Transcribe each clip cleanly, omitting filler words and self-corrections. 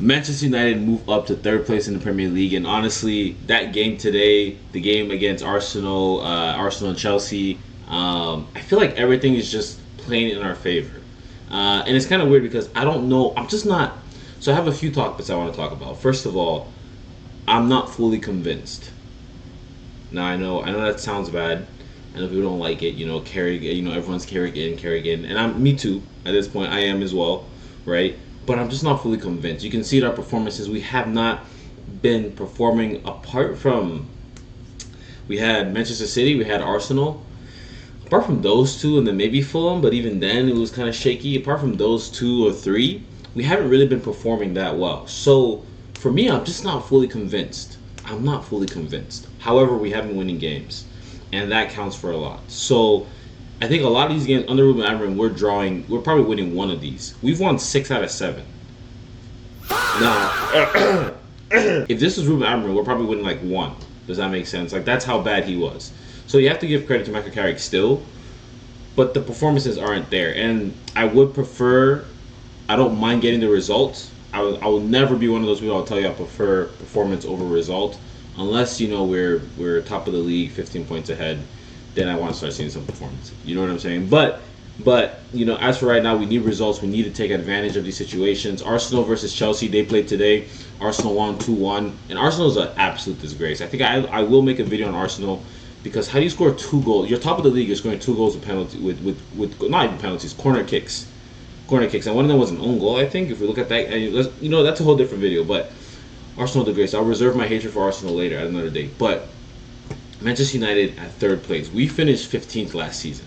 Manchester United move up to third place in the Premier League, and honestly, that game today, the game against Arsenal and Chelsea, I feel like everything is just playing in our favor, and it's kind of weird because I don't know. I'm just not. So I have a few topics I want to talk about. First of all, I'm not fully convinced. Now I know that sounds bad. I know people don't like it. Everyone's carrying in, and me too. At this point, I am as well, right? But I'm just not fully convinced. You can see it our performances. We have not been performing apart from. We had Manchester City, we had Arsenal. Apart from those two, and then maybe Fulham, but even then it was kind of shaky. Apart from those two or three, we haven't really been performing that well. So for me, I'm just not fully convinced. I'm not fully convinced. However, we have been winning games, and that counts for a lot. So I think a lot of these games under Ruben Amorim, we're probably winning one of these. We've won 6 out of 7. Now, if this is Ruben Amorim, we're probably winning like 1. Does that make sense? Like, that's how bad he was. So you have to give credit to Michael Carrick still, but the performances aren't there. And I would prefer, I don't mind getting the results. I will never be one of those people I'll tell you I prefer performance over result. Unless, we're top of the league, 15 points ahead, then I want to start seeing some performance. You know what I'm saying? But as for right now, we need results. We need to take advantage of these situations. Arsenal versus Chelsea, they played today. Arsenal won 2-1, and Arsenal is an absolute disgrace. I think I will make a video on Arsenal because how do you score 2 goals? You're top of the league. You're scoring 2 goals with penalty with not even penalties, corner kicks, and one of them was an own goal. I think if we look at that, and that's a whole different video. But Arsenal disgrace. I'll reserve my hatred for Arsenal later at another day. But Manchester United at third place. We finished 15th last season.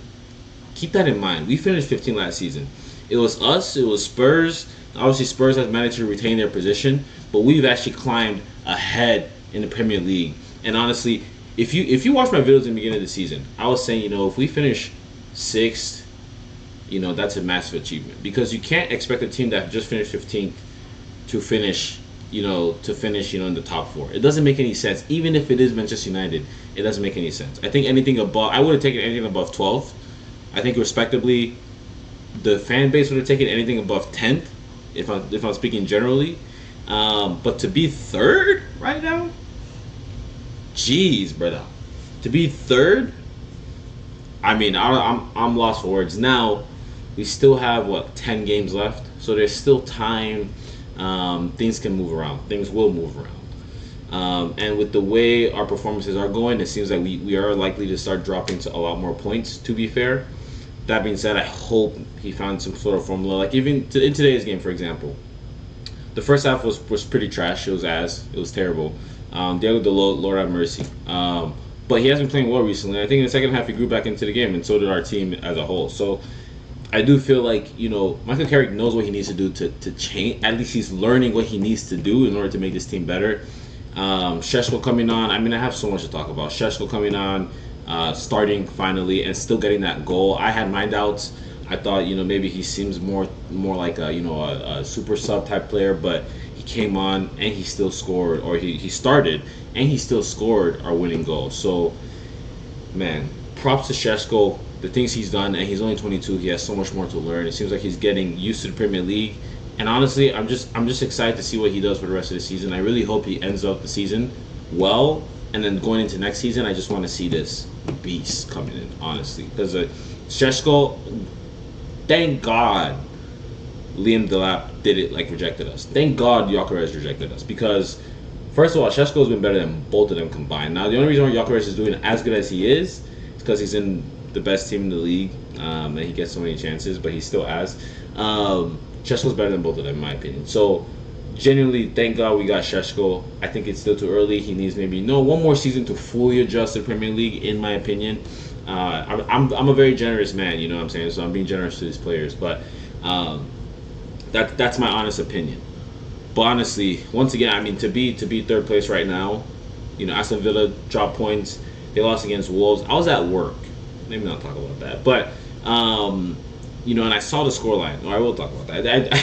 Keep that in mind. We finished 15th last season. It was us. It was Spurs. Obviously, Spurs has managed to retain their position, but we've actually climbed ahead in the Premier League. And honestly, if you watch my videos in the beginning of the season, I was saying, if we finish 6th, that's a massive achievement because you can't expect a team that just finished 15th to finish in the top 4. It doesn't make any sense. Even if it is Manchester United, it doesn't make any sense. I think anything above, I would have taken anything above 12th. I think respectably, the fan base would have taken anything above 10th, if I'm speaking generally. But to be third right now, jeez, brother, to be third, I mean, I'm lost for words. Now, we still have 10 games left, so there's still time. Things can move around. Things will move around. And with the way our performances are going, it seems like we are likely to start dropping to a lot more points, to be fair. That being said, I hope he found some sort of formula. Like even in today's game, for example, the first half was pretty trash. It was terrible. Diego Dalot, Lord have mercy. But he has been playing well recently. I think in the second half he grew back into the game, and so did our team as a whole. So I do feel like, Michael Carrick knows what he needs to do to change. At least he's learning what he needs to do in order to make this team better. Šeško coming on. I mean, I have so much to talk about. Šeško coming on, starting finally, and still getting that goal. I had my doubts. I thought, maybe he seems more like a super sub type player, but he came on and he still scored, or he started and he still scored our winning goal. So, man, props to Šeško. The things he's done, and he's only 22. He has so much more to learn. It seems like he's getting used to the Premier League, and honestly, I'm just excited to see what he does for the rest of the season. I really hope he ends up the season well, and then going into next season, I just want to see this beast coming in, honestly, because Šeško, thank God, Liam Delap rejected us. Thank God Gyökeres rejected us because, first of all, Šeško's been better than both of them combined. Now, the only reason why Gyökeres is doing as good as he is because he's in the best team in the league, and he gets so many chances, but he still has. Šeško's better than both of them, in my opinion. So, genuinely, thank God we got Šeško. I think it's still too early. He needs maybe one more season to fully adjust to the Premier League, in my opinion. I'm a very generous man, you know what I'm saying? So I'm being generous to these players, but that's my honest opinion. But honestly, once again, I mean, to be third place right now, Aston Villa dropped points. They lost against Wolves. I was at work. Maybe not talk about that, but and I saw the scoreline. I will talk about that.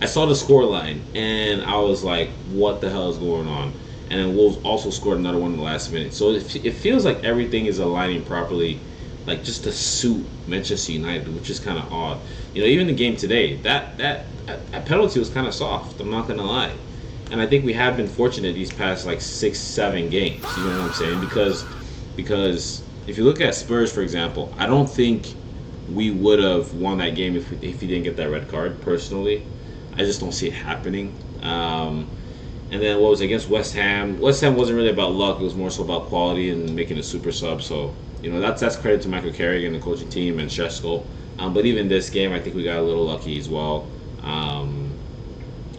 I saw the scoreline, and I was like, "What the hell is going on?" And then Wolves also scored another one in the last minute. So it feels like everything is aligning properly, like just to suit Manchester United, which is kind of odd. Even the game today, that at penalty was kind of soft. I'm not gonna lie, and I think we have been fortunate these past like 6, 7 games. You know what I'm saying? Because if you look at Spurs, for example, I don't think we would have won that game if he didn't get that red card. Personally, I just don't see it happening. And then what was it, against West Ham? West Ham wasn't really about luck; it was more so about quality and making a super sub. So that's credit to Michael Carrick and the coaching team and Shesko. But even this game, I think we got a little lucky as well.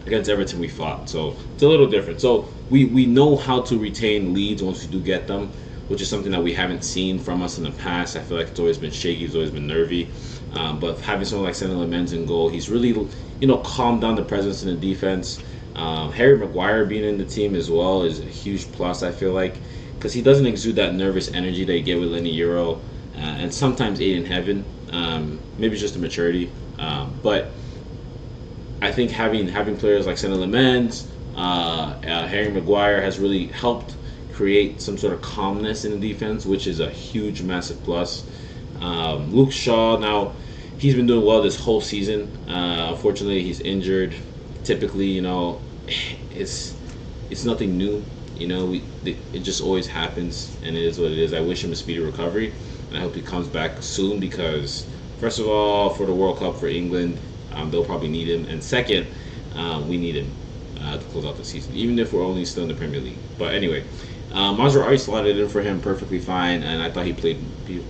Against Everton, we fought, so it's a little different. So we know how to retain leads once we do get them, which is something that we haven't seen from us in the past. I feel like it's always been shaky, it's always been nervy. But having someone like Senna Lamens in goal, he's really calmed down the presence in the defense. Harry Maguire being in the team as well is a huge plus, I feel like, because he doesn't exude that nervous energy that you get with Lenny Euro and sometimes Aiden Heaven. Maybe it's just a maturity. But I think having players like Senna Lamens, Harry Maguire has really helped create some sort of calmness in the defense, which is a huge, massive plus. Luke Shaw, now, he's been doing well this whole season. Unfortunately, he's injured. Typically, it's nothing new. It just always happens, and it is what it is. I wish him a speedy recovery, and I hope he comes back soon because, first of all, for the World Cup for England, they'll probably need him, and second, we need him to close out the season, even if we're only still in the Premier League. But anyway, Mazraoui slotted in for him perfectly fine, and I thought he played.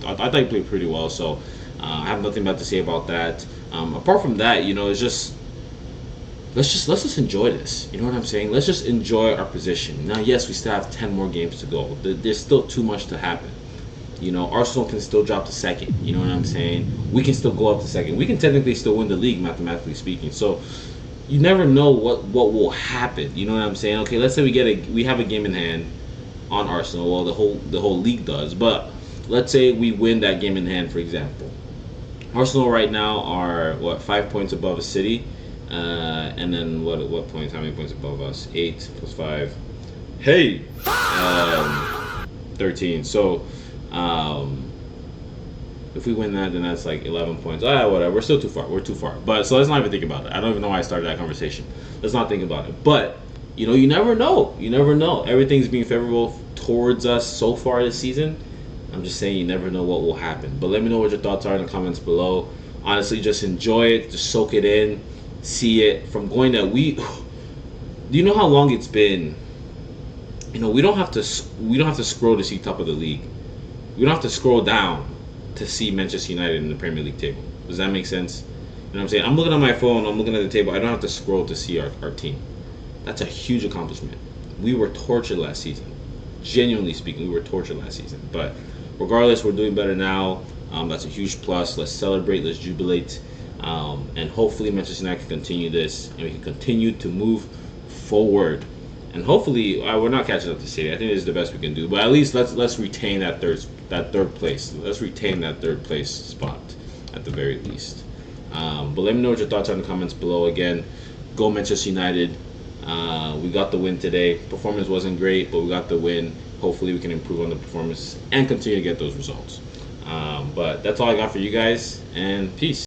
I thought he played pretty well. So I have nothing bad to say about that. Apart from that, it's just. Let's just enjoy this. You know what I'm saying? Let's just enjoy our position. Now, yes, we still have 10 more games to go. There's still too much to happen. Arsenal can still drop to second. You know what I'm saying? We can still go up to second. We can technically still win the league, mathematically speaking. So you never know what will happen. You know what I'm saying? Okay, let's say we have a game in hand on Arsenal. Well, the whole league does. But let's say we win that game in hand, for example. Arsenal right now are 5 points above City. And then what points? How many points above us? 8 plus 5. Hey, 13. So, if we win that, then that's like 11 points. Whatever. We're still too far. We're too far. But so let's not even think about it. I don't even know why I started that conversation. Let's not think about it. But you never know. You never know. Everything's being favorable towards us so far this season. I'm just saying, you never know what will happen. But let me know what your thoughts are in the comments below. Honestly, just enjoy it. Just soak it in. See it from going that do you know how long it's been? We don't have to scroll to see top of the league. We don't have to scroll down to see Manchester United in the Premier League table. Does that make sense? You know what I'm saying? I'm looking at my phone, I'm looking at the table. I don't have to scroll to see our team. That's a huge accomplishment. We were tortured last season. Genuinely speaking, we were tortured last season. But regardless, we're doing better now. That's a huge plus. Let's celebrate, let's jubilate. And hopefully Manchester United can continue this, and we can continue to move forward. And hopefully, we're not catching up to City. I think this is the best we can do. But at least let's retain that third place. Let's retain that third place spot at the very least. But let me know what your thoughts are in the comments below. Again, go Manchester United. We got the win today. Performance wasn't great, but we got the win. Hopefully, we can improve on the performance and continue to get those results. But that's all I got for you guys, and peace.